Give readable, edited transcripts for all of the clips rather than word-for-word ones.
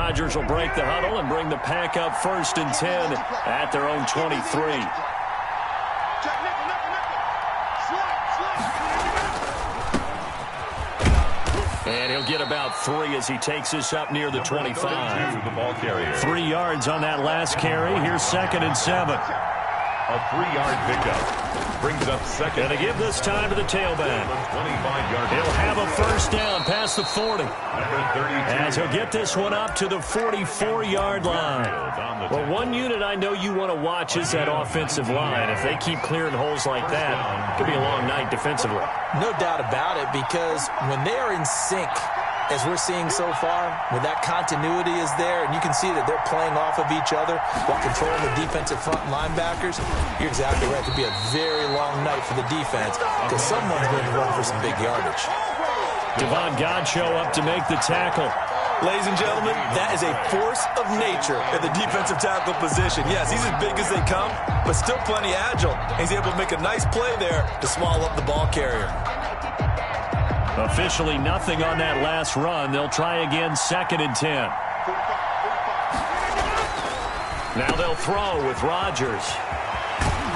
Rodgers will break the huddle and bring the pack up 1st and 10 at their own 23. And he'll get about 3 as he takes this up near the 25. The ball carrier. 3 yards on that last carry. Here's 2nd and 7. A 3-yard pickup. Brings up 2nd. And to give this time to the tailback. 25-yard. He'll have a 1st down past the 40. As he'll get this one up to the 44-yard line. Well, one unit I know you want to watch is that offensive line. If they keep clearing holes like that, it could be a long night defensively. No doubt about it, because when they are in sync, as we're seeing so far, when that continuity is there, and you can see that they're playing off of each other while controlling the defensive front linebackers, you're exactly right. It could be a very long night for the defense because someone's going to run for some big yardage. Devon Godchaux up to make the tackle. Ladies and gentlemen, that is a force of nature at the defensive tackle position. Yes, he's as big as they come, but still plenty agile. He's able to make a nice play there to swallow up the ball carrier. Officially nothing on that last run. They'll try again 2nd and 10. Now they'll throw with Rodgers.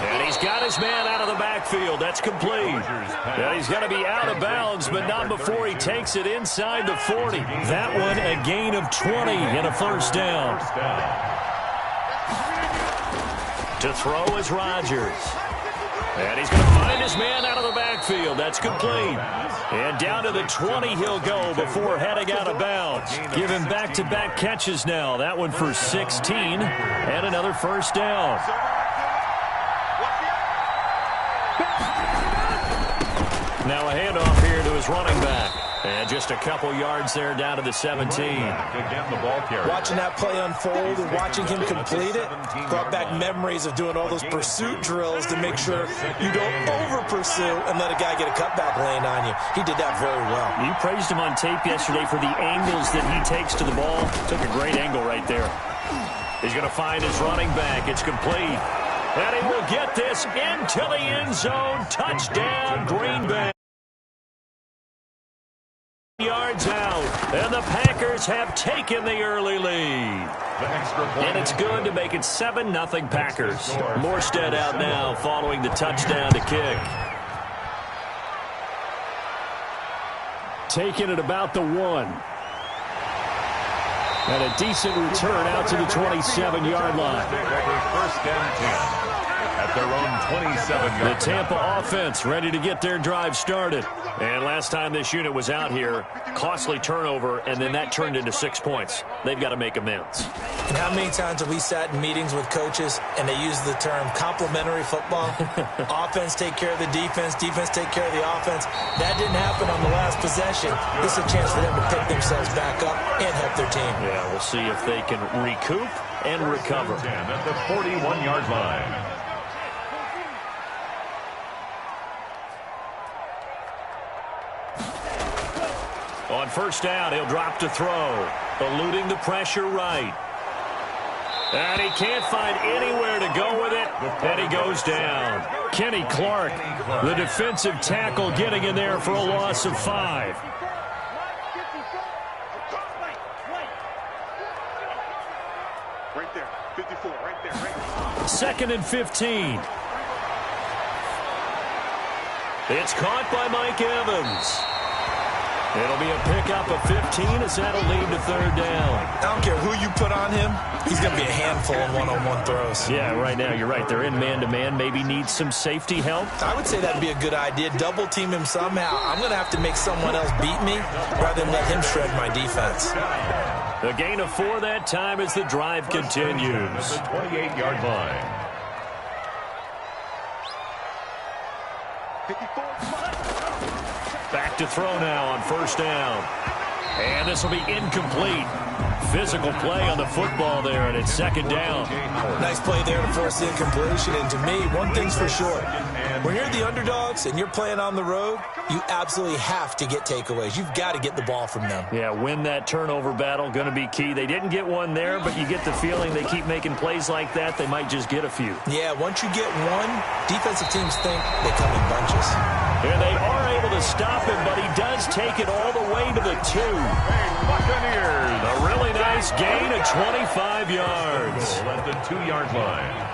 And he's got his man out of the backfield. That's complete. And he's going to be out of bounds, but not before he takes it inside the 40. That one a gain of 20 and a 1st down. To throw is Rodgers. And he's going to find his man out of the backfield. That's complete. And down to the 20 he'll go before heading out of bounds. Give him back-to-back catches now. That one for 16 and another 1st down. Now a handoff here to his running back. And just a couple yards there down to the 17. Watching that play unfold and watching him complete it brought back memories of doing all those pursuit drills to make sure you don't over-pursue and let a guy get a cutback lane on you. He did that very well. You praised him on tape yesterday for the angles that he takes to the ball. Took a great angle right there. He's going to find his running back. It's complete. And he will get this into the end zone. Touchdown, Green Bay. Yards out, and the Packers have taken the early lead. And it's good to make it 7-0 Packers. Morstead out now following the touchdown to kick. Taking it about the 1. And a decent return out to the 27-yard line. 1st and 10. At their own 27-yard line. The Tampa offense ready to get their drive started. And last time this unit was out here, costly turnover, and then that turned into 6 points. They've got to make amends. And how many times have we sat in meetings with coaches and they use the term complementary football? Offense take care of the defense, defense take care of the offense. That didn't happen on the last possession. This is a chance for them to pick themselves back up and help their team. Yeah, we'll see if they can recoup and recover. At the 41-yard line. On 1st down, he'll drop to throw. Eluding the pressure right. And he can't find anywhere to go with it. And he goes down. Kenny Clark, the defensive tackle, getting in there for a loss of 5. Right there, 54, right there. 2nd and 15. It's caught by Mike Evans. It'll be a pickup of 15 as that'll lead to 3rd down. I don't care who you put on him. He's going to be a handful in one-on-one throws. Yeah, right now, you're right. They're in man-to-man. Maybe needs some safety help. I would say that'd be a good idea. Double team him somehow. I'm going to have to make someone else beat me rather than let him shred my defense. A gain of 4 that time as the drive continues. The 28-yard line. 54. Back to throw now on 1st down. And this will be incomplete. Physical play on the football there, and it's 2nd down. Nice play there to force the incompletion. And to me, one thing's for sure. When you're the underdogs and you're playing on the road, you absolutely have to get takeaways. You've got to get the ball from them. Yeah, win that turnover battle, going to be key. They didn't get one there, but you get the feeling they keep making plays like that, they might just get a few. Yeah, once you get one, defensive teams think they come in bunches. And they are able to stop him, but he does take it all the way to the 2. Buccaneers. A really nice gain of 25 yards. At the 2-yard line.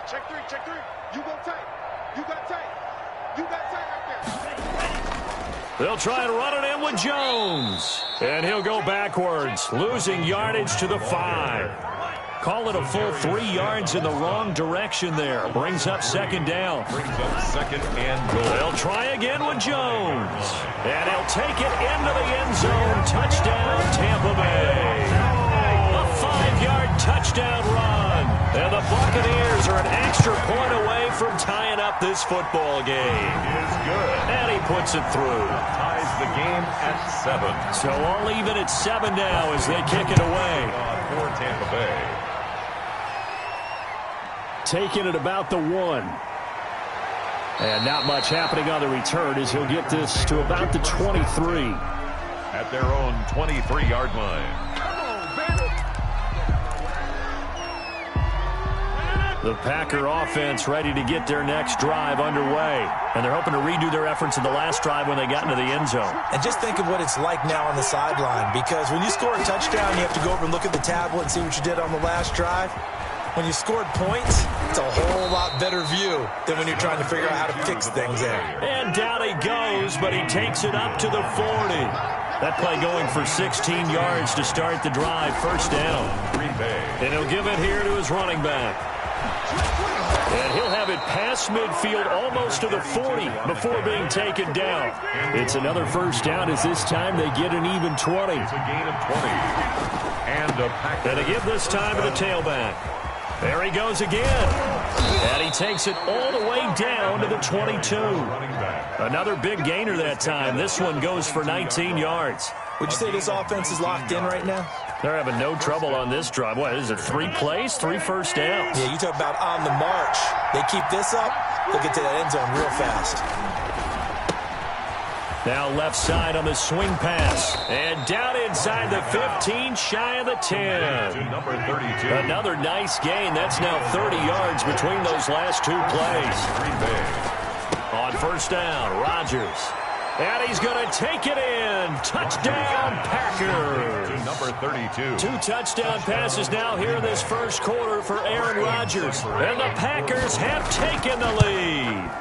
Check three. You go tight. You got tight. You got tight right there. They'll try and run it in with Jones. And he'll go backwards, losing yardage to the 5. Call it a full 3 yards in the wrong direction there. Brings up second down. Brings up second and goal. They'll try again with Jones. And he'll take it into the end zone. Touchdown, Tampa Bay. A 5-yard touchdown run. And the Buccaneers are an extra point away from tying up this football game. Is good. And he puts it through. Ties the game at 7. So all even at 7 now as they kick it away. For Tampa Bay. Taking it about the 1. And not much happening on the return as he'll get this to about the 23. At their own 23-yard line. The Packer offense ready to get their next drive underway. And they're hoping to redo their efforts in the last drive when they got into the end zone. And just think of what it's like now on the sideline, because when you score a touchdown, you have to go over and look at the tablet and see what you did on the last drive. When you scored points, it's a whole lot better view than when you're trying to figure out how to fix things there. And down he goes, but he takes it up to the 40. That play going for 16 yards to start the drive. First down. Green Bay. And he'll give it here to his running back. And he'll have it past midfield almost to the 40 before being taken down. It's another first down as this time they get an even 20. It's a gain of 20. And a Packer. And they give this time to the tailback. There he goes again. And he takes it all the way down to the 22. Another big gainer that time. This one goes for 19 yards. Would you say this offense is locked in right now? They're having no trouble on this drive. What is it, 3 plays, 3 first downs? Yeah, you talk about on the march. They keep this up, they'll get to that end zone real fast. Now left side on the swing pass. And down inside the 15, shy of the 10. To number 32. Another nice gain. That's now 30 yards between those last 2 plays. Green Bay. On first down, Rodgers. And he's going to take it in. Touchdown, Packers. To number 32. 2 touchdown passes now here in this first quarter for Aaron Rodgers. And the Packers have taken the lead.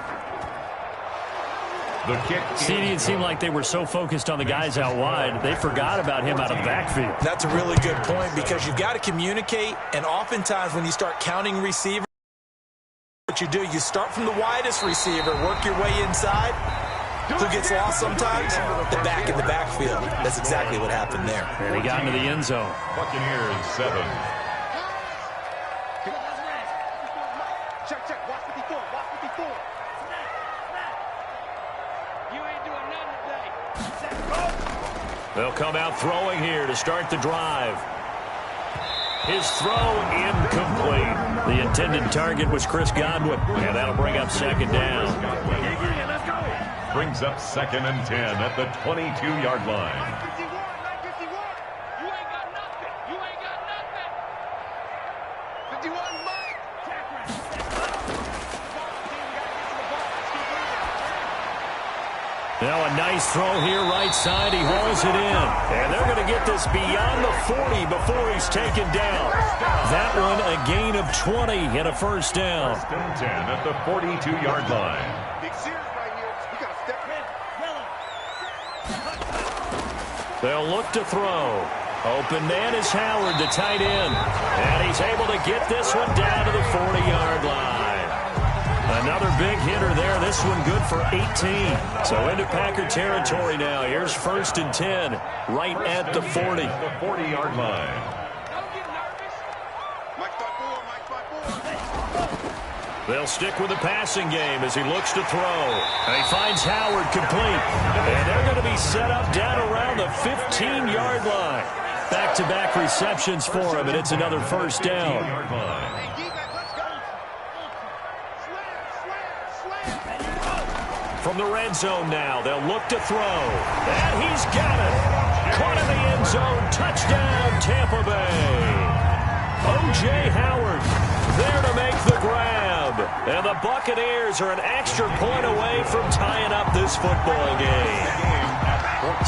The kick. CD, it seemed like they were so focused on the guys out wide, they forgot about him out of the backfield. That's a really good point, because you've got to communicate, and oftentimes when you start counting receivers, what you do, you start from the widest receiver, work your way inside. Who gets lost sometimes? The back in the backfield. That's exactly what happened there. And he got into the end zone. Buccaneers 7. Check. Watch 54. Watch 54. You ain't doing nothing today. They'll come out throwing here to start the drive. His throw incomplete. The intended target was Chris Godwin. And that'll bring up second down. Brings up second and 10 at the 22-yard line. 51. You ain't got nothing. You ain't got nothing. 51, Mike. Now a nice throw here right side. He hauls it in. And they're going to get this beyond the 40 before he's taken down. That one a gain of 20 and a first down. First and 10 at the 42-yard line. Big series right here. We got to step in. They'll look to throw. Open man is Howard, the tight end. And he's able to get this one down to the 40-yard line. Another big hitter there. This one good for 18. So into Packer territory now. Here's first and 10 right at the 40. The 40-yard line. Don't get nervous. Mike 5-4. They'll stick with the passing game as he looks to throw. And he finds Howard complete. And they're going to be set up down around the 15-yard line. Back-to-back receptions for him, and it's another first down. From the red zone now, they'll look to throw. And he's got it. Caught in the end zone. Touchdown, Tampa Bay. O.J. Howard there to make the grab. And the Buccaneers are an extra point away from tying up this football game.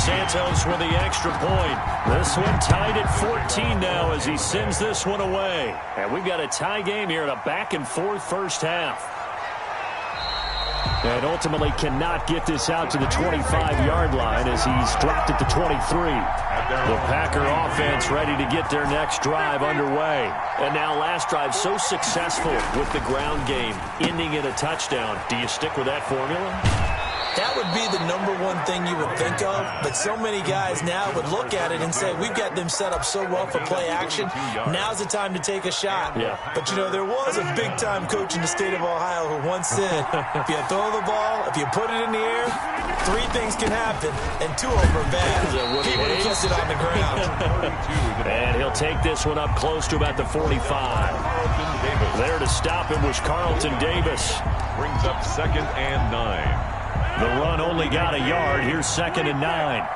Santos with the extra point. This one tied at 14 now as he sends this one away. And we've got a tie game here in a back-and-forth first half. And ultimately cannot get this out to the 25-yard line as he's dropped it to 23. The Packer offense ready to get their next drive underway. And now last drive so successful with the ground game, ending in a touchdown. Do you stick with that formula? That would be the number one thing you would think of, but so many guys now would look at it and say, we've got them set up so well for play action, now's the time to take a shot. Yeah. But, you know, there was a big-time coach in the state of Ohio who once said, if you throw the ball, if you put it in the air, 3 things can happen, and 2 of them are bad. He would have kept it on the ground. And he'll take this one up close to about the 45. There to stop him was Carlton Davis. Brings up 2nd and 9. The run only got a yard. Here's 2nd and 9.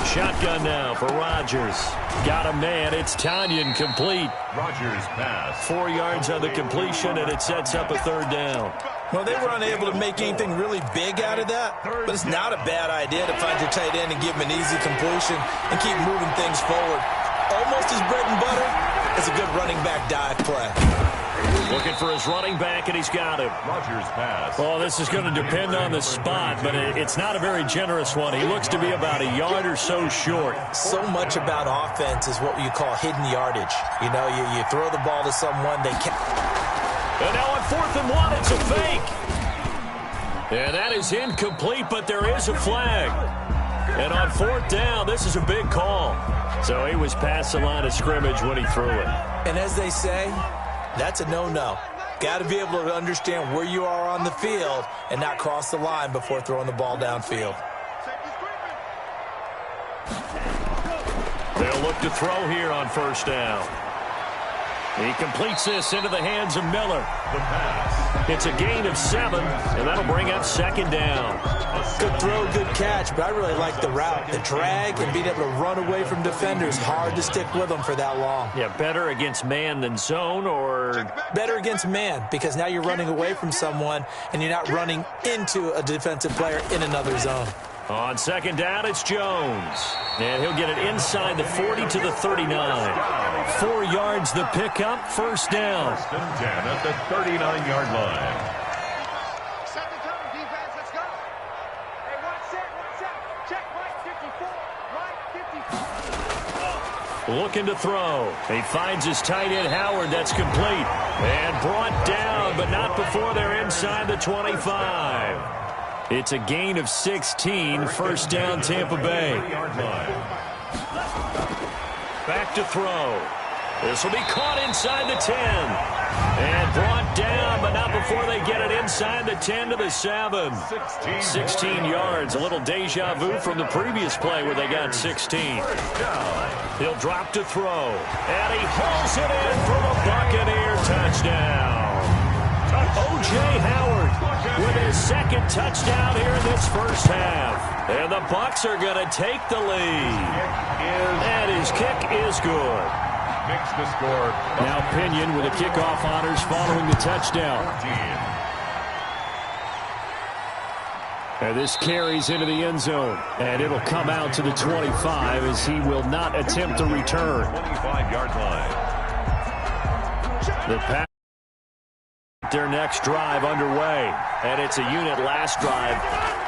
Shotgun now for Rodgers. Got a man. It's Tanyan complete. Rodgers pass. 4 yards on the completion, and it sets up a 3rd down. Well, they were unable to make anything really big out of that, but it's not a bad idea to find your tight end and give him an easy completion and keep moving things forward. Almost his bread and butter is a good running back dive play. Looking for his running back, and he's got him. Rodgers pass. Well, this is going to depend on the spot, but it's not a very generous one. He looks to be about a yard or so short. So much about offense is what you call hidden yardage. You know, you throw the ball to someone, they can't. And now on 4th and 1, it's a fake. And that is incomplete, but there is a flag. And on 4th down, this is a big call. So he was past the line of scrimmage when he threw it. And as they say, that's a no-no. Got to be able to understand where you are on the field and not cross the line before throwing the ball downfield. They'll look to throw here on 1st down. He completes this into the hands of Miller. The pass. It's a gain of 7, and that'll bring up 2nd down. Good throw, good catch, but I really like the route. The drag and being able to run away from defenders, hard to stick with them for that long. Yeah, better against man than zone, or better against man, because now you're running away from someone and you're not running into a defensive player in another zone. On 2nd down, it's Jones. And he'll get it inside the 40 to the 39. 4 yards the pickup, 1st down. 1st and 10 at the 39-yard line. Set the tone, defense, let's go. Hey, one set. Check, right 54. Looking to throw. He finds his tight end, Howard. That's complete. And brought down, but not before they're inside the 25. It's a gain of 16, 1st down Tampa Bay. Back to throw. This will be caught inside the 10. And brought down, but not before they get it inside the 10 to the 7. 16 yards, a little deja vu from the previous play where they got 16. He'll drop to throw. And he hauls it in for the Buccaneer touchdown. O.J. Howard with his 2nd touchdown here in this first half. And the Bucs are going to take the lead. And his kick is good. Makes the score. Now Pinion with the kickoff honors following the touchdown. And this carries into the end zone. And it'll come out to the 25 as he will not attempt to return. 25-yard line. The pass. Their next drive underway. And it's a unit last drive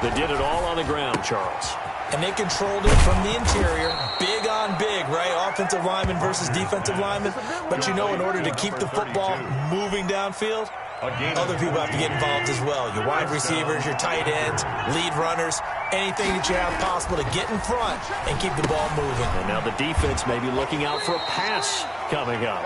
that did it all on the ground, Charles. And they controlled it from the interior. Big on big, right? Offensive lineman versus defensive lineman. But you know, in order to keep the football moving downfield, other people have to get involved as well. Your wide receivers, your tight ends, lead runners, anything that you have possible to get in front and keep the ball moving. And now the defense may be looking out for a pass coming up.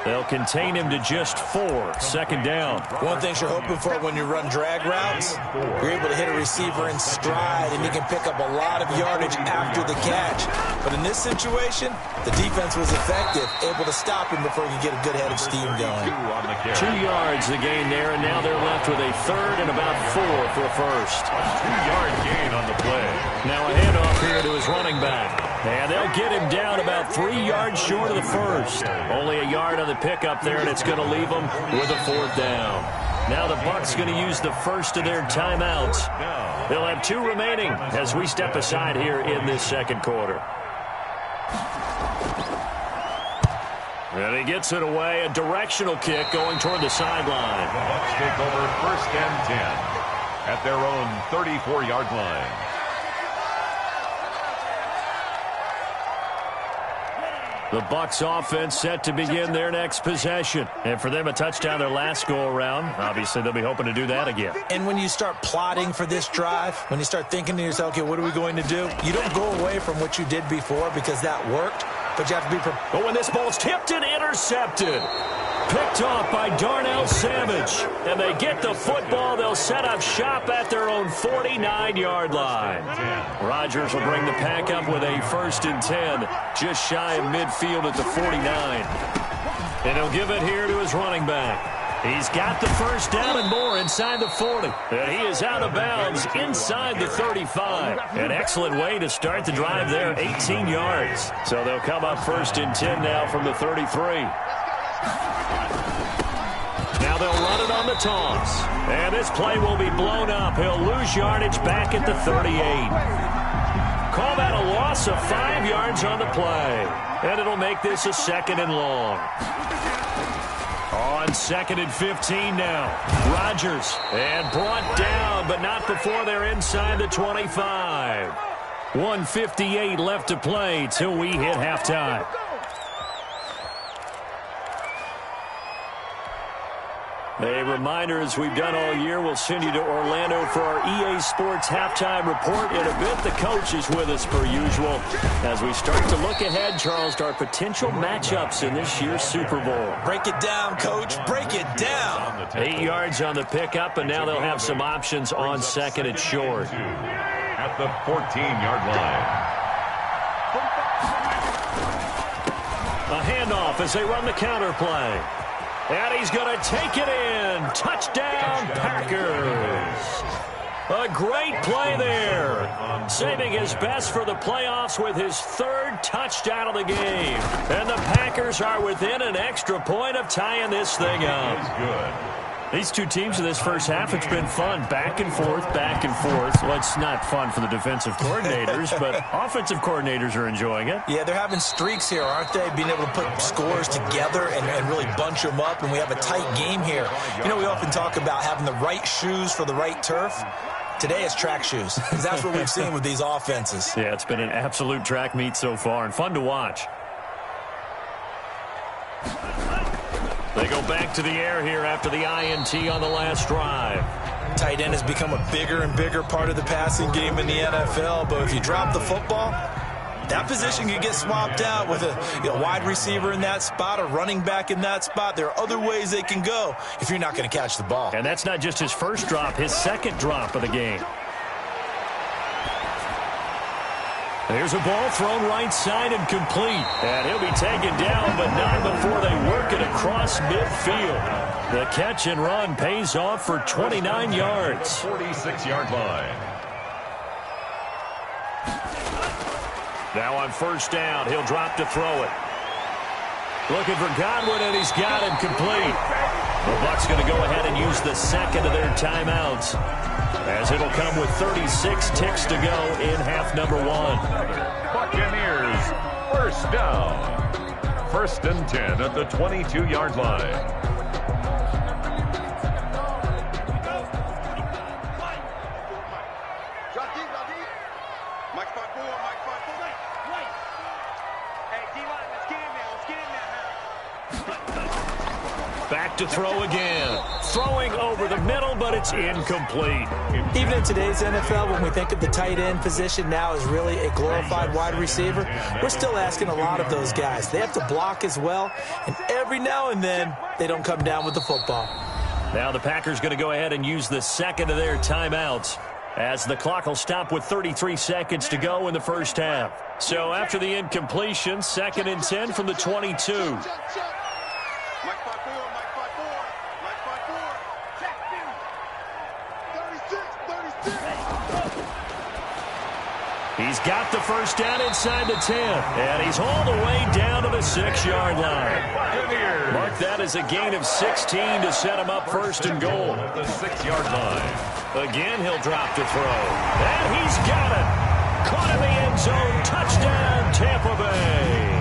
They'll contain him to just 4. 2nd down. One thing you're hoping for when you run drag routes, you're able to hit a receiver in stride, and he can pick up a lot of yardage after the catch. But in this situation, the defense was effective, able to stop him before he could get a good head of steam going. 2 yards the gain there, and now they're left with a 3rd and about 4 for a first. 2-yard gain on the play. Now a handoff here to his running back. And they'll get him down about 3 yards short of the first. Only a yard on the pickup there, and it's going to leave him with a 4th down. Now the Bucs going to use the first of their timeouts. They'll have 2 remaining as we step aside here in this second quarter. And he gets it away. A directional kick going toward the sideline. The Bucs take over 1st and 10 at their own 34-yard line. The Bucs offense set to begin their next possession. And for them, a touchdown their last go-around. Obviously, they'll be hoping to do that again. And when you start plotting for this drive, when you start thinking to yourself, okay, what are we going to do? You don't go away from what you did before because that worked, but you have to be prepared. But when this ball's tipped and intercepted, picked off by Darnell Savage. And they get the football. They'll set up shop at their own 49-yard line. Rodgers will bring the pack up with a 1st and 10, just shy of midfield at the 49. And he'll give it here to his running back. He's got the first down and more inside the 40. And he is out of bounds inside the 35. An excellent way to start the drive there, 18 yards. So they'll come up 1st and 10 now from the 33. Now they'll run it on the toss. And this play will be blown up. He'll lose yardage back at the 38. Call that a loss of 5 yards on the play. And it'll make this a 2nd and long. On 2nd and 15 now. Rodgers. And brought down, but not before they're inside the 25. 1:58 left to play till we hit halftime. A reminder, as we've done all year, we'll send you to Orlando for our EA Sports halftime report. In a bit, the coach is with us per usual as we start to look ahead, Charles, to our potential matchups in this year's Super Bowl. Break it down, Coach. Break it down. 8 yards on the pickup, and now they'll have some options on 2nd and short. At the 14-yard line. A handoff as they run the counter play. And he's going to take it in. Touchdown, Packers. A great play there. Saving his best for the playoffs with his 3rd touchdown of the game. And the Packers are within an extra point of tying this thing up. Good. These two teams in this first half, it's been fun. Back and forth, back and forth. Well, it's not fun for the defensive coordinators, but offensive coordinators are enjoying it. Yeah, they're having streaks here, aren't they? Being able to put scores together and really bunch them up, and we have a tight game here. You know, we often talk about having the right shoes for the right turf. Today it's track shoes. That's what we've seen with these offenses. Yeah, it's been an absolute track meet so far and fun to watch. They go back to the air here after the INT on the last drive. Tight end has become a bigger and bigger part of the passing game in the NFL, but if you drop the football, that position can get swapped out with a wide receiver in that spot, a running back in that spot. There are other ways they can go if you're not going to catch the ball. And that's not just his first drop, his 2nd drop of the game. There's a ball thrown right side and complete. And he'll be taken down, but not before they work it across midfield. The catch and run pays off for 29 yards. 46-yard line. Now on 1st down, he'll drop to throw it. Looking for Godwin, and he's got it complete. The Bucs going to go ahead and use the 2nd of their timeouts, as it'll come with 36 ticks to go in half number 1. Buccaneers, 1st down. 1st and 10 at the 22-yard line. Back to throw again. Throwing over the middle, but it's incomplete. Even in today's NFL, when we think of the tight end position now as really a glorified wide receiver, we're still asking a lot of those guys. They have to block as well, and every now and then, they don't come down with the football. Now the Packers going to go ahead and use the 2nd of their timeouts, as the clock will stop with 33 seconds to go in the first half. So after the incompletion, 2nd and 10 from the 22. He's got the first down inside the 10, and he's all the way down to the 6-yard line. Mark that as a gain of 16 to set him up first and goal. The 6-yard line. Again, he'll drop to throw. And he's got it. Caught in the end zone. Touchdown, Tampa Bay.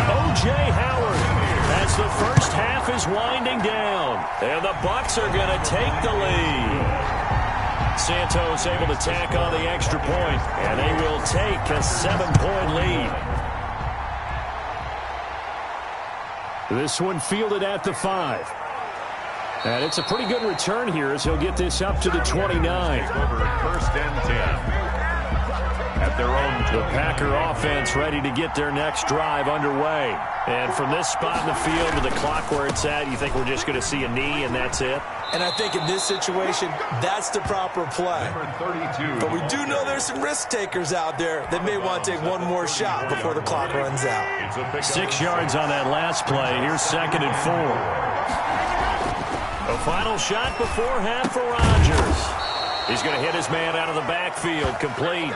O.J. Howard as the first half is winding down. And the Bucs are going to take the lead. Santos able to tack on the extra point, and they will take a 7-point lead. This one fielded at the 5. And it's a pretty good return here as he'll get this up to the 29. Over first and 10. At their own. The Packer offense ready to get their next drive underway. And from this spot in the field with the clock where it's at, you think we're just going to see a knee and that's it? And I think in this situation, that's the proper play. Number 32. But we do know there's some risk takers out there that may want to take one more shot before the clock runs out. 6 yards on that last play. Here's 2nd and 4. A final shot before half for Rodgers. He's going to hit his man out of the backfield, complete.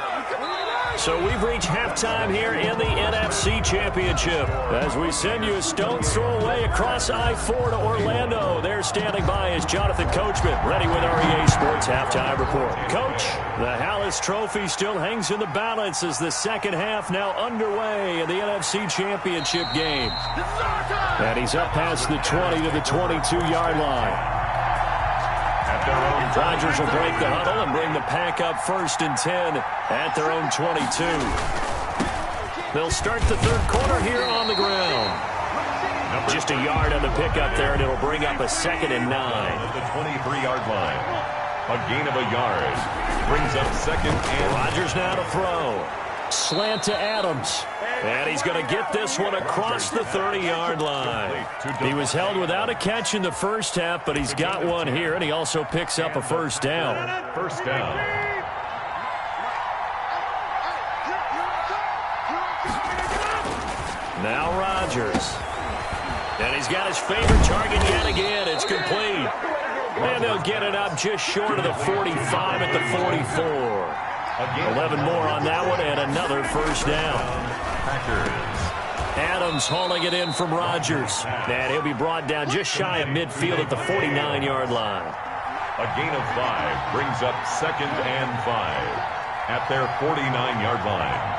So we've reached halftime here in the NFC Championship as we send you a stone's throw away across I-4 to Orlando. There standing by is Jonathan Coachman, ready with REA Sports Halftime Report. Coach, the Hallis Trophy still hangs in the balance as the second half now underway in the NFC Championship game. And he's up past the 20 to the 22-yard line. Rodgers will break the huddle and bring the Pack up 1st and 10 at their own 22. They'll start the third quarter here on the ground. Just a yard on the pickup there, and it'll bring up a 2nd and 9. The 23-yard line. A gain of a yard. Brings up 2nd and. Rodgers now to throw. Slant to Adams. And he's going to get this one across the 30-yard line. He was held without a catch in the first half, but he's got one here, and he also picks up a first down. First down. Now Rodgers. And he's got his favorite target yet again. It's complete. And they'll get it up just short of the 45 at the 44. 11 more on that one, and another first down. Adams hauling it in from Rodgers. And he'll be brought down just shy of midfield at the 49-yard line. A gain of 5 brings up 2nd and 5 at their 49-yard line.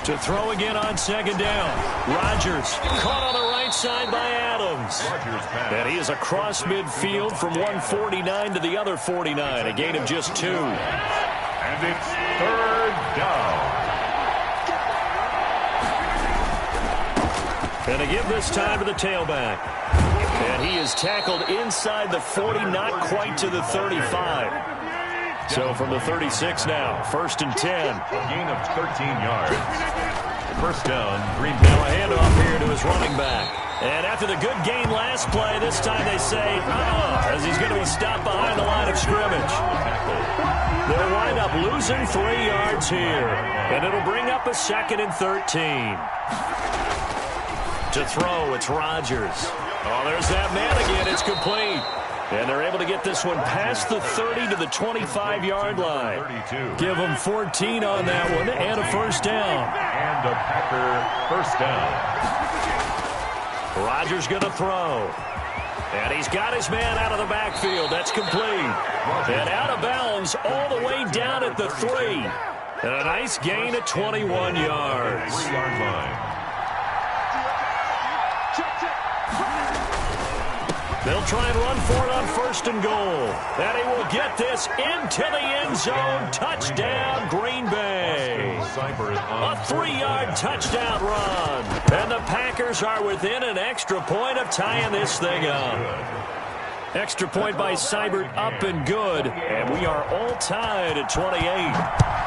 To throw again on 2nd down. Rodgers caught on the right side by Adams. And he is across midfield from 149 to the other 49. A gain of just 2. And it's 3rd down. And they give this time to the tailback. And he is tackled inside the 40, not quite to the 35. So from the 36 now, 1st and 10. A gain of 13 yards. First down, Green Bay. Now a handoff here to his running back. And after the good gain last play, this time they say, as he's going to be stopped behind the line of scrimmage. They'll wind up losing 3 yards here. And it'll bring up a 2nd and 13. To throw, it's Rodgers. Oh, there's that man again. It's complete. And they're able to get this one past the 30 to the 25-yard line. 32. Give them 14 on that one and a first down. And a Packer first down. Rodgers going to throw. And he's got his man out of the backfield. That's complete. And out of bounds all the way down at the 3. And a nice gain at 21 yards. 3-yard line. They'll try and run for it on 1st and goal. And he will get this into the end zone. Touchdown, Green Bay. A 3-yard touchdown run. And the Packers are within an extra point of tying this thing up. Extra point by Seibert up and good. And we are all tied at 28.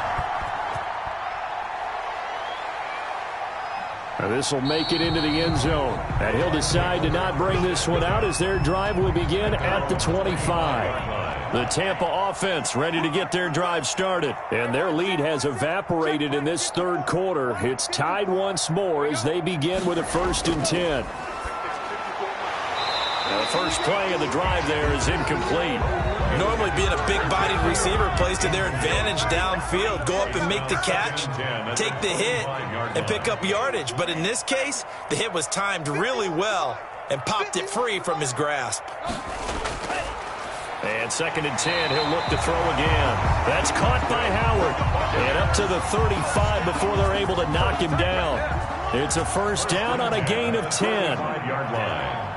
This will make it into the end zone. And he'll decide to not bring this one out as their drive will begin at the 25. The Tampa offense ready to get their drive started. And their lead has evaporated in this third quarter. It's tied once more as they begin with a 1st and 10. The first play of the drive there is incomplete. Normally being a big-bodied receiver plays to their advantage downfield. Go up and make the catch, take the hit, and pick up yardage. But in this case, the hit was timed really well and popped it free from his grasp. And 2nd and 10, he'll look to throw again. That's caught by Howard. And up to the 35 before they're able to knock him down. It's a first down on a gain of 10. 5-yard line.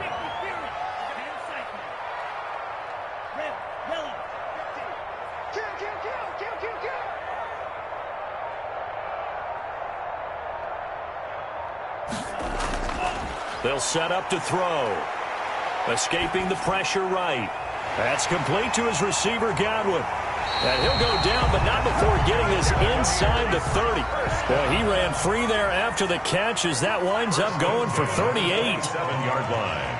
They'll set up to throw. Escaping the pressure right. That's complete to his receiver, Godwin. And he'll go down, but not before getting this inside the 30. He ran free there after the catch as that winds up going for 38. 7-yard line.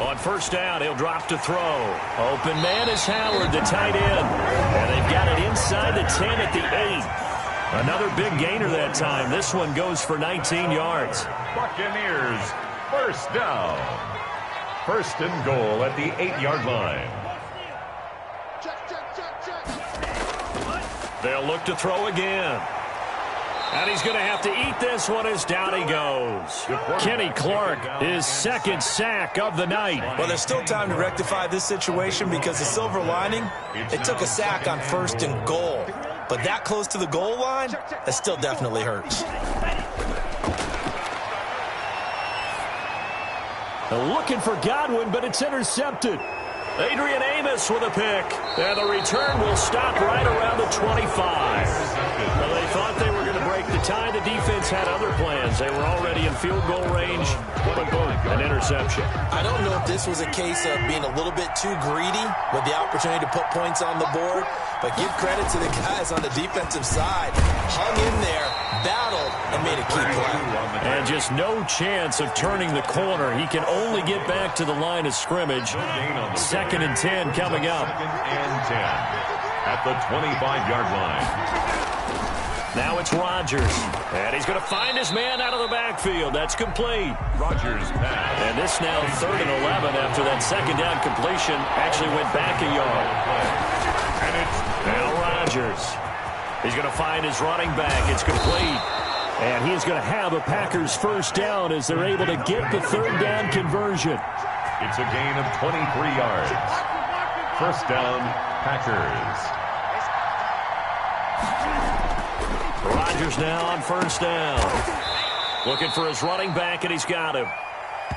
On first down, he'll drop to throw. Open man is Howard, the tight end. And they've got it inside the 10 at the 8. Another big gainer that time. This one goes for 19 yards. Buccaneers, first down. First and goal at the 8-yard line. They'll look to throw again. And he's going to have to eat this one as down he goes. Kenny Clark, his 2nd sack of the night. Well, there's still time to rectify this situation because the silver lining, it took a sack on 1st and goal. But that close to the goal line, that still definitely hurts. Looking for Godwin, but it's intercepted. Adrian Amos with a pick. And the return will stop right around the 25. Well, they thought they were going to break the tie. The defense had other plans. They were already in field goal range, but boom, an interception. I don't know if this was a case of being a little bit too greedy with the opportunity to put points on the board, but give credit to the guys on the defensive side. Hung in there, battled, and made a key play. And just no chance of turning the corner. He can only get back to the line of scrimmage. 2nd and 10 coming up. 2nd and 10 at the 25-yard line. Now it's Rodgers. And he's going to find his man out of the backfield. That's complete. Rodgers pass. And this now 3rd and 11 after that 2nd down completion. Actually went back a yard. And it's now Rodgers. He's going to find his running back. It's complete. And he's going to have a Packers first down as they're able to get the 3rd down conversion. It's a gain of 23 yards. First down, Packers. Rodgers now on first down. Looking for his running back, and he's got him.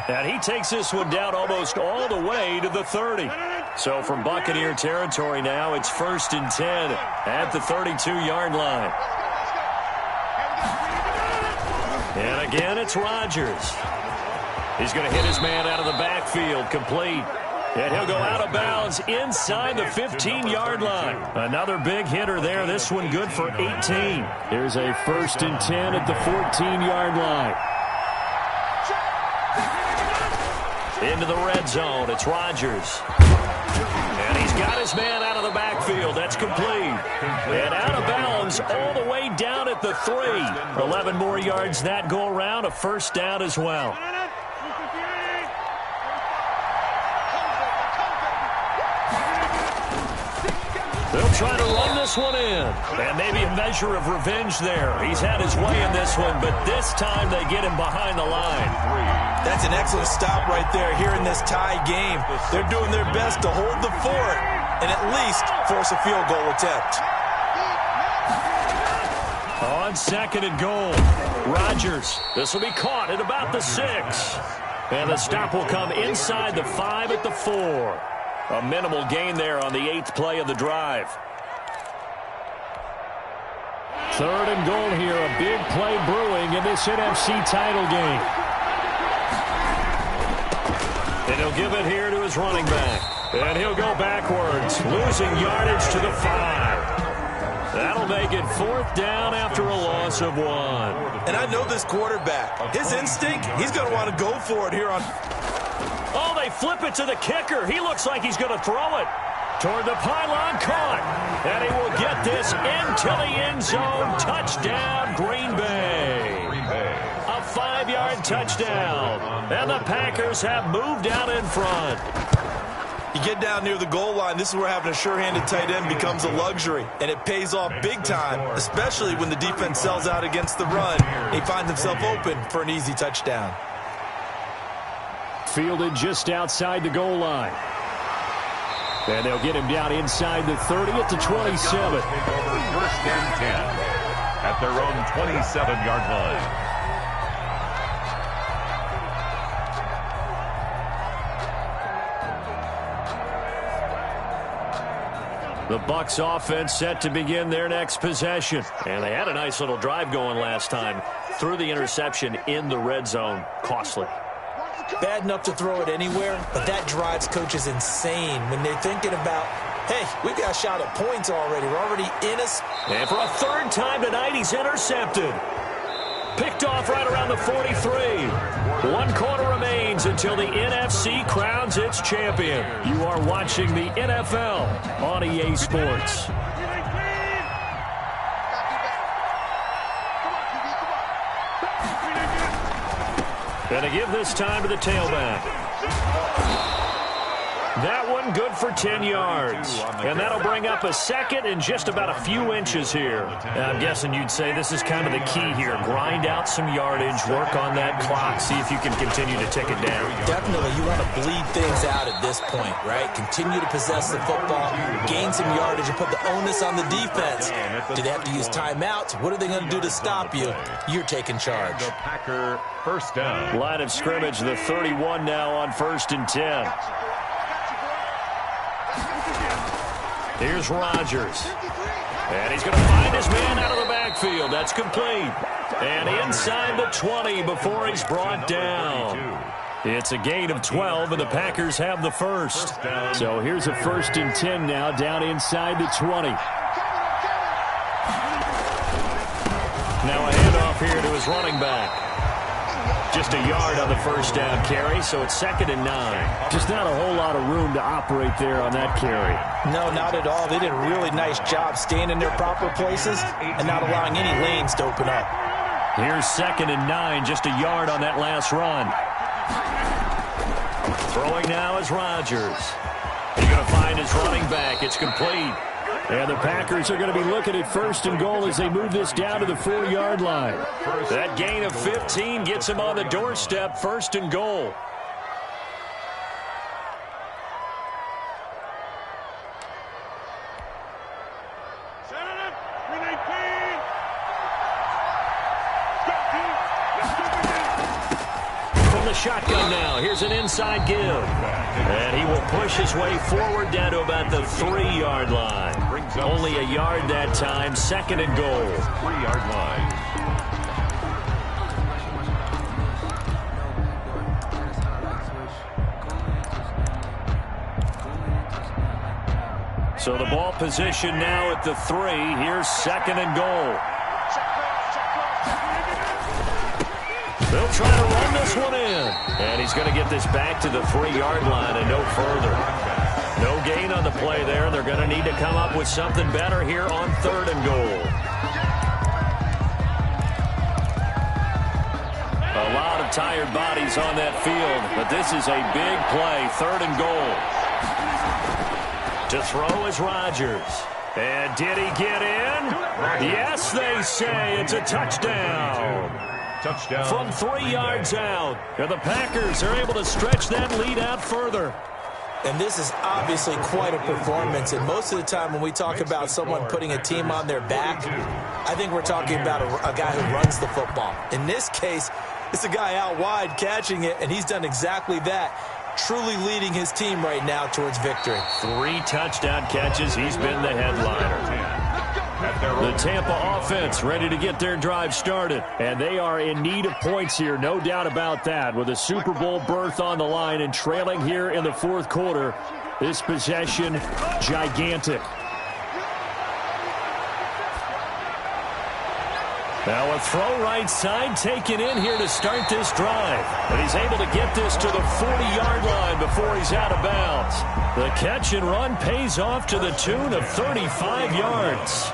And he takes this one down almost all the way to the 30. So from Buccaneer territory now, it's 1st and 10 at the 32-yard line. And again, it's Rodgers. He's going to hit his man out of the backfield, complete. And he'll go out of bounds inside the 15-yard line. Another big hitter there. This one good for 18. Here's a 1st and 10 at the 14-yard line. Into the red zone. It's Rodgers. And he's got his man out of the backfield. That's complete. And out of bounds all the way down at the 3. 11 more yards that go around. A first down as well. They'll try to run this one in. And maybe a measure of revenge there. He's had his way in this one, but this time they get him behind the line. That's an excellent stop right there here in this tie game. They're doing their best to hold the fort and at least force a field goal attempt. On 2nd and goal, Rodgers. This will be caught at about the 6. And the stop will come inside the 5 at the 4. A minimal gain there on the 8th play of the drive. 3rd and goal here. A big play brewing in this NFC title game. And he'll give it here to his running back. And he'll go backwards, losing yardage to the 5. That'll make it 4th down after a loss of 1. And I know this quarterback. His instinct, he's going to want to go for it here on... Oh, they flip it to the kicker. He looks like he's going to throw it. Toward the pylon, caught. And he will get this into the end zone. Touchdown, Green Bay. A 5-yard 2nd touchdown. And the Packers have moved out in front. You get down near the goal line, this is where having a sure-handed tight end becomes a luxury, and it pays off big time, especially when the defense sells out against the run. He finds himself open for an easy touchdown. Fielded just outside the goal line. And they'll get him down inside the 30 at the 27. First and 10 at their own 27-yard line. The Bucs offense set to begin their next possession. And they had a nice little drive going last time. Threw the interception in the red zone. Costly. Bad enough to throw it anywhere, but that drives coaches insane when they're thinking about, hey, we've got a shot at points already. We're already in us. And for a third time tonight, he's intercepted. Picked off right around the 43. 1 quarter remains until the NFC crowns its champion. You are watching the NFL on EA Sports. And to give this time to the tailback. That one good for 10 yards. And that'll bring up a second and just about a few inches here. And I'm guessing you'd say this is kind of the key here. Grind out some yardage, work on that clock, see if you can continue to tick it down. Definitely, you want to bleed things out at this point, right? Continue to possess the football, gain some yardage, and put the onus on the defense. Do they have to use timeouts? What are they going to do to stop you? You're taking charge. The Packer first down. Line of scrimmage, the 31 now on 1st and 10. Here's Rodgers. And he's going to find his man out of the backfield. That's complete. And inside the 20 before he's brought down. It's a gain of 12, and the Packers have the first. So here's a 1st and 10 now down inside the 20. Now a handoff here to his running back. Just a yard on the first down carry, so it's 2nd and 9. Just not a whole lot of room to operate there on that carry. No, not at all. They did a really nice job staying in their proper places and not allowing any lanes to open up. Here's 2nd and 9, just a yard on that last run. Throwing now is Rodgers. He's going to find his running back. It's complete. And the Packers are going to be looking at 1st and goal as they move this down to the 4-yard line. That gain of 15 gets him on the doorstep, 1st and goal. From the shotgun now, here's an inside give. And he will push his way forward down to about the 3-yard line. Only a yard that time, 2nd and goal. 3-yard line. So the ball position now at the 3. Here's 2nd and goal. They'll try to run this one in. And he's going to get this back to the 3-yard line and no further. No gain on the play there. They're going to need to come up with something better here on 3rd and goal. A lot of tired bodies on that field, but this is a big play. 3rd and goal. To throw is Rodgers. And did he get in? Yes, they say it's a touchdown. Touchdown. From 3 yards out. And the Packers are able to stretch that lead out further. And this is obviously quite a performance. And most of the time when we talk about someone putting a team on their back, I think we're talking about a guy who runs the football. In this case, it's a guy out wide catching it, and he's done exactly that, truly leading his team right now towards victory. 3 touchdown catches. He's been the headliner. The Tampa offense ready to get their drive started. And they are in need of points here, no doubt about that. With a Super Bowl berth on the line and trailing here in the 4th quarter, this possession gigantic. Now a throw right side taken in here to start this drive. But he's able to get this to the 40-yard line before he's out of bounds. The catch and run pays off to the tune of 35 yards.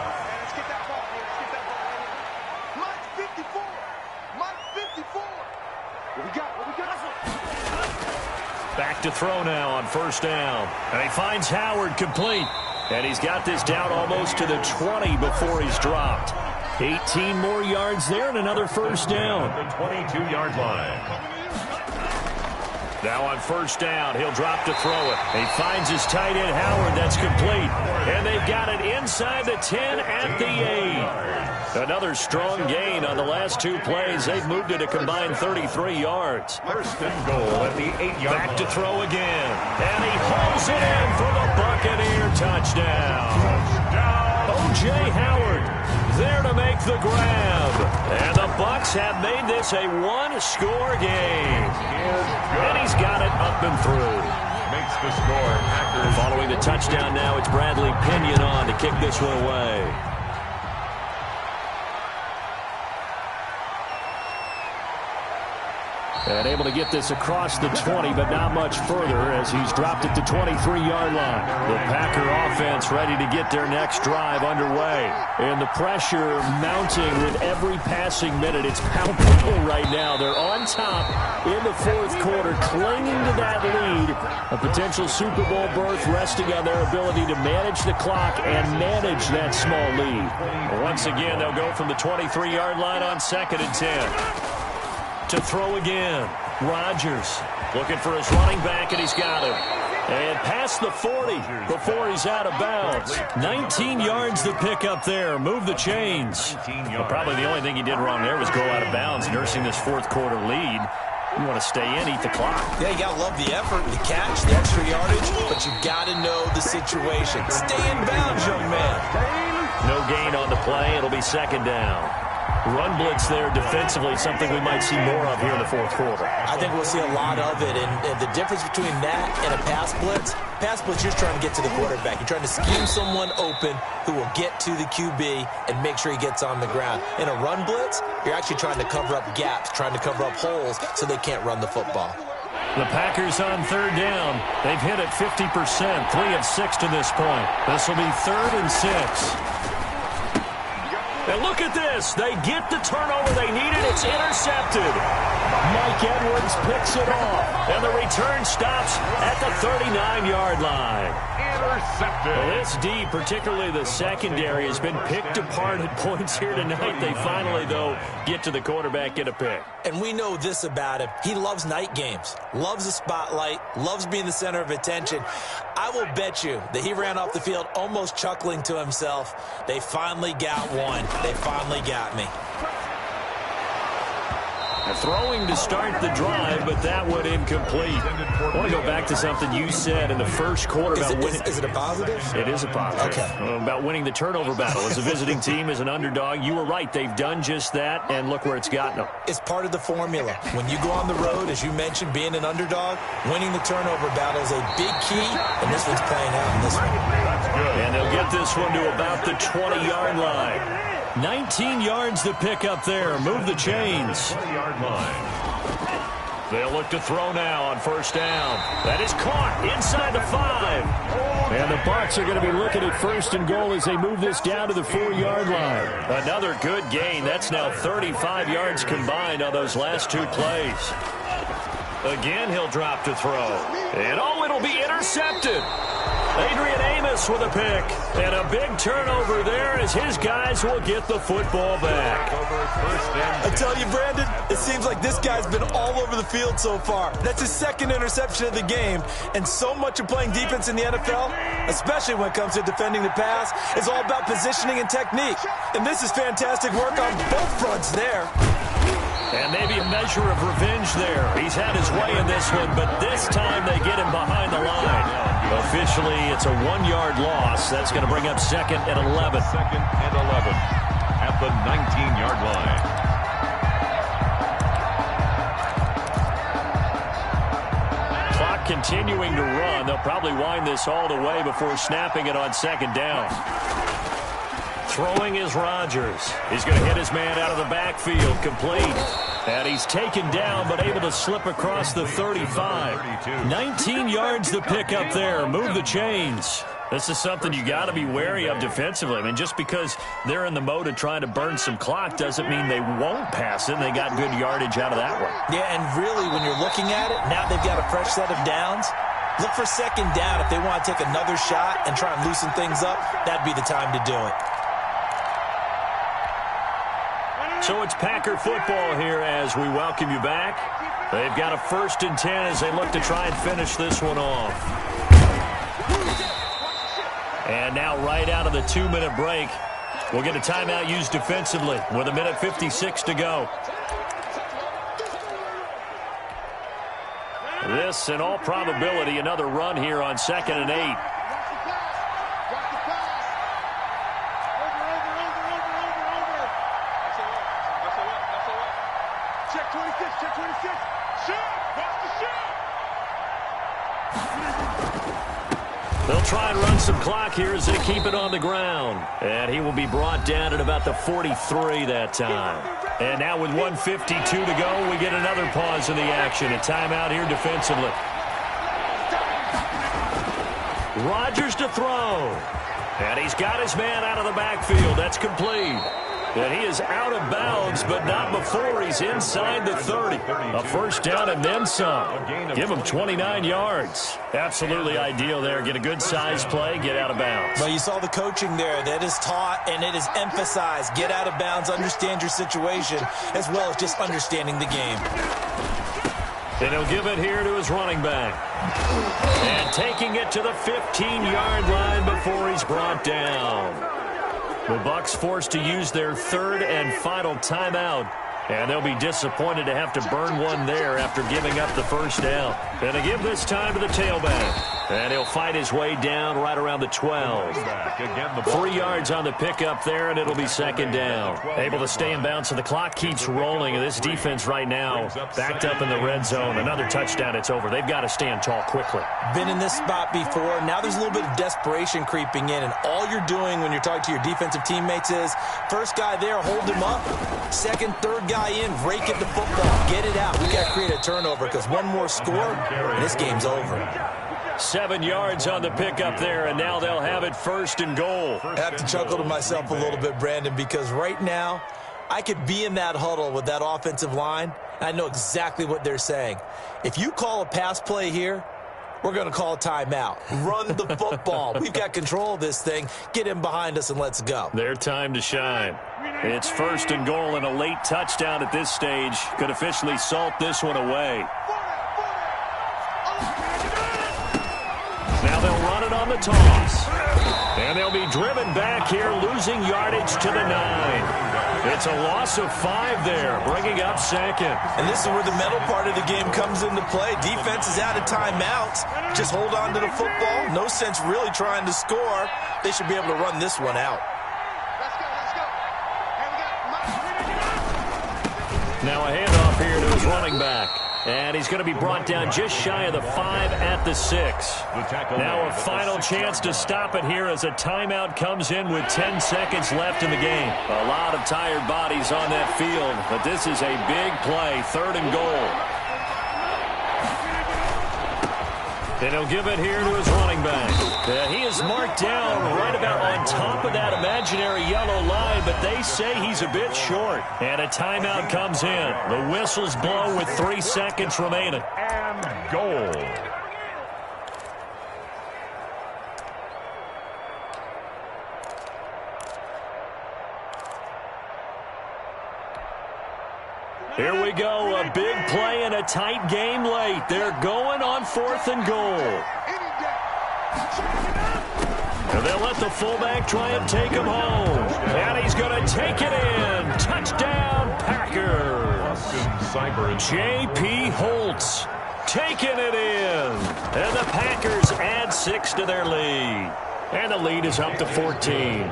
Back to throw now on first down. And he finds Howard complete. And he's got this down almost to the 20 before he's dropped. 18 more yards there and another first down. The 22-yard line. Now on first down, he'll drop to throw it. He finds his tight end, Howard. That's complete. And they've got it inside the 10 at the 8. Another strong gain on the last two plays. They've moved it a combined 33 yards. First and goal at the 8-yard line. Back to throw again. And he hauls it in for the Buccaneer touchdown. O.J. Howard there to make the grab. And the Bucs have made this a one-score game. And he's got it up and through. Makes the score. Packers. Following the touchdown now, it's Bradley Pinion on to kick this one away. And able to get this across the 20, but not much further as he's dropped it to 23-yard line. The Packer offense ready to get their next drive underway. And the pressure mounting with every passing minute. It's palpable right now. They're on top in the fourth quarter, clinging to that lead. A potential Super Bowl berth resting on their ability to manage the clock and manage that small lead. Once again, they'll go from the 23-yard line on 2nd and 10. To throw again. Rodgers looking for his running back, and he's got him. And past the 40 before he's out of bounds. 19 yards to pick up there. Move the chains. Well, probably the only thing he did wrong there was go out of bounds, nursing this fourth quarter lead. You want to stay in, eat the clock. Yeah, you got to love the effort, the catch, the extra yardage, but you got to know the situation. Stay in bounds, young man. No gain on the play. It'll be 2nd down. Run blitz there defensively, something we might see more of here in the fourth quarter. I think we'll see a lot of it, and the difference between that and a pass blitz, you're trying to get to the quarterback. You're trying to scheme someone open who will get to the QB and make sure he gets on the ground. In a run blitz, you're actually trying to cover up gaps, trying to cover up holes so they can't run the football. The Packers on 3rd down. They've hit it 50%, 3 of 6 to this point. This will be 3rd and 6. And look at this. They get the turnover they needed. It's intercepted. Mike Edwards picks it off. And the return stops at the 39-yard line. Intercepted. Well, this D, particularly the secondary, has been picked apart at points here tonight. They finally, though, get to the quarterback, get a pick. And we know this about him. He loves night games, loves the spotlight, loves being the center of attention. I will bet you that he ran off the field almost chuckling to himself. They finally got one. They finally got me. Throwing to start the drive, but that one incomplete. I want to go back to something you said in the first quarter about winning. Is it a positive? It is a positive. Okay. About winning the turnover battle. As a visiting team, as an underdog, you were right. They've done just that, and look where it's gotten them. It's part of the formula. When you go on the road, as you mentioned, being an underdog, winning the turnover battle is a big key, and this one's playing out in this one. That's good. And they'll get this one to about the 20-yard line. 19 yards to pick up there. Move the chains. 20-yard line. They'll look to throw now on first down. That is caught inside the 5. And the Bucs are going to be looking at 1st and goal as they move this down to the 4-yard line. Another good gain. That's now 35 yards combined on those last two plays. Again, he'll drop to throw. And it'll be intercepted. Adrian Amos with a pick. And a big turnover there as his guys will get the football back. I tell you, Brandon, it seems like this guy's been all over the field so far. That's his 2nd interception of the game. And so much of playing defense in the NFL, especially when it comes to defending the pass, is all about positioning and technique. And this is fantastic work on both fronts there. And maybe a measure of revenge there. He's had his way in this one, but this time they get him behind the line. Officially, it's a 1-yard loss. That's going to bring up 2nd and 11. 2nd and 11 at the 19-yard line. Clock continuing to run. They'll probably wind this all the way before snapping it on 2nd down. Throwing is Rodgers. He's going to hit his man out of the backfield, complete. And he's taken down, but able to slip across the 35. 19 yards to pick up there. Move the chains. This is something you got to be wary of defensively. I mean, just because they're in the mode of trying to burn some clock doesn't mean they won't pass it. They got good yardage out of that one. Yeah, and really, when you're looking at it, now they've got a fresh set of downs. Look for second down. If they want to take another shot and try and loosen things up, that'd be the time to do it. So it's Packer football here as we welcome you back. They've got a 1st and 10 as they look to try and finish this one off. And now right out of the 2-minute break, we'll get a timeout used defensively with 1:56 to go. This, in all probability, another run here on 2nd and 8. Check 26, check 26. Shoot! Watch the shoot! They'll try and run some clock here as they keep it on the ground. And he will be brought down at about the 43 that time. And now with 1:52 to go, we get another pause in the action. A timeout here defensively. Rodgers to throw. And he's got his man out of the backfield. That's complete. And he is out of bounds, but not before he's inside the 30. A first down and then some. Give him 29 yards. Absolutely ideal there. Get a good size play, get out of bounds. Well, you saw the coaching there. That is taught and it is emphasized. Get out of bounds, understand your situation, as well as just understanding the game. And he'll give it here to his running back. And taking it to the 15-yard line before he's brought down. The Bucs forced to use their 3rd and final timeout. And they'll be disappointed to have to burn one there after giving up the first down. And to give this time to the tailback. And he'll fight his way down right around the 12. 3 yards on the pickup there, and it'll be 2nd down. Able to stay in bounds, so the clock keeps rolling. And this defense right now backed up in the red zone. Another touchdown, it's over. They've got to stand tall quickly. Been in this spot before. Now there's a little bit of desperation creeping in. And all you're doing when you're talking to your defensive teammates is, first guy there, hold him up. Second, third guy in, rake at the football. Get it out. We got to create a turnover because one more score, and this game's over. 7 yards on the pickup there, and now they'll have it 1st and goal. I have to chuckle to myself a little bit, Brandon, because right now I could be in that huddle with that offensive line, and I know exactly what they're saying. If you call a pass play here, we're going to call a timeout. Run the football. We've got control of this thing. Get him behind us and let's go. Their time to shine. It's 1st and goal, and a late touchdown at this stage could officially salt this one away. Now they'll run it on the toss. And they'll be driven back here, losing yardage to the 9. It's a loss of 5 there, bringing up 2nd. And this is where the mental part of the game comes into play. Defense is out of timeouts. Just hold on to the football. No sense really trying to score. They should be able to run this one out. Let's go, let's go. Now a handoff here to his running back. And he's going to be brought down just shy of the 5 at the 6. Now a final chance to stop it here as a timeout comes in with 10 seconds left in the game. A lot of tired bodies on that field, but this is a big play, 3rd and goal. And he'll give it here to his running back. He is marked down right about on top of that imaginary yellow line, but they say he's a bit short. And a timeout comes in. The whistles blow with 3 seconds remaining. And goal. Here we go, a big play and a tight game late. They're going on 4th and goal. And they'll let the fullback try and take him home. And he's going to take it in. Touchdown, Packers. J.P. Holtz taking it in. And the Packers add 6 to their lead. And the lead is up to 14.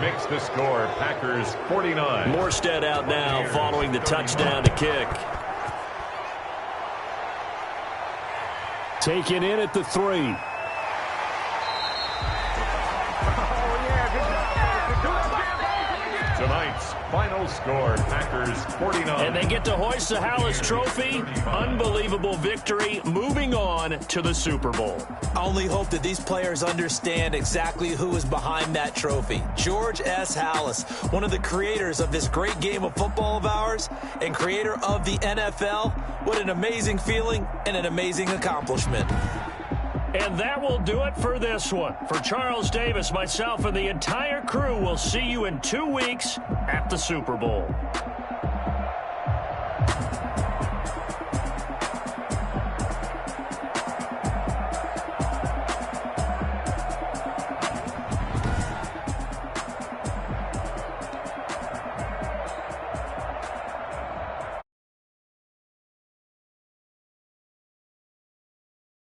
Makes the score, Packers 49. Morstead out now following the touchdown to kick. Taken in at the 3. Tonight's Final score, Packers 49. And they get to hoist the Halas Trophy. Unbelievable victory. Moving on to the Super Bowl. I only hope that these players understand exactly who is behind that trophy. George S. Halas, one of the creators of this great game of football of ours and creator of the NFL. What an amazing feeling and an amazing accomplishment. And that will do it for this one. For Charles Davis, myself, and the entire crew, we'll see you in 2 weeks at the Super Bowl.